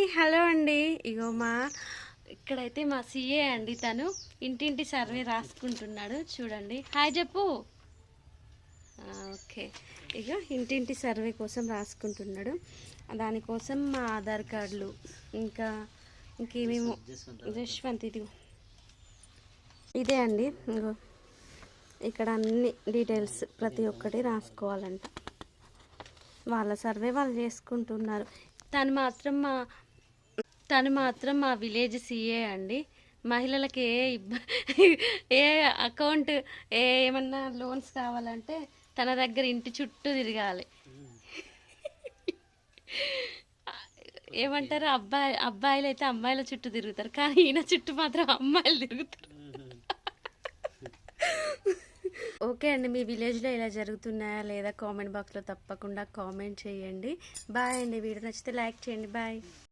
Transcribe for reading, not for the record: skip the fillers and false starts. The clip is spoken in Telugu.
హాయ్ హలో అండి. ఇగో ఇక్కడైతే మా సీఏ అండి, తను ఇంటింటి సర్వే రాసుకుంటున్నాడు. చూడండి, హాయ్ చెప్పు. ఓకే, ఇక ఇంటింటి సర్వే కోసం రాసుకుంటున్నాడు. దానికోసం మా ఆధార్ కార్డులు ఇంకా ఇంకేమేమో జశ్వంత్ ఇది ఇదే అండి. ఇంకో ఇక్కడ అన్ని డీటెయిల్స్ ప్రతి ఒక్కటి రాసుకోవాలంట. వాళ్ళ సర్వే వాళ్ళు చేసుకుంటున్నారు. తను మాత్రం మా విలేజ్ సీఏ అండి. మహిళలకి ఏ అకౌంట్ ఏమన్నా లోన్స్ కావాలంటే తన దగ్గర ఇంటి చుట్టూ తిరగాలి. ఏమంటారు, అబ్బాయిలు అయితే అమ్మాయిల చుట్టూ తిరుగుతారు, కానీ ఈయన చుట్టూ మాత్రం అమ్మాయిలు తిరుగుతారు. ఓకే అండి, మీ విలేజ్లో ఇలా జరుగుతున్నాయా లేదా కామెంట్ బాక్స్లో తప్పకుండా కామెంట్ చేయండి. బాయ్ అండి. వీడియో నచ్చితే లైక్ చేయండి. బాయ్.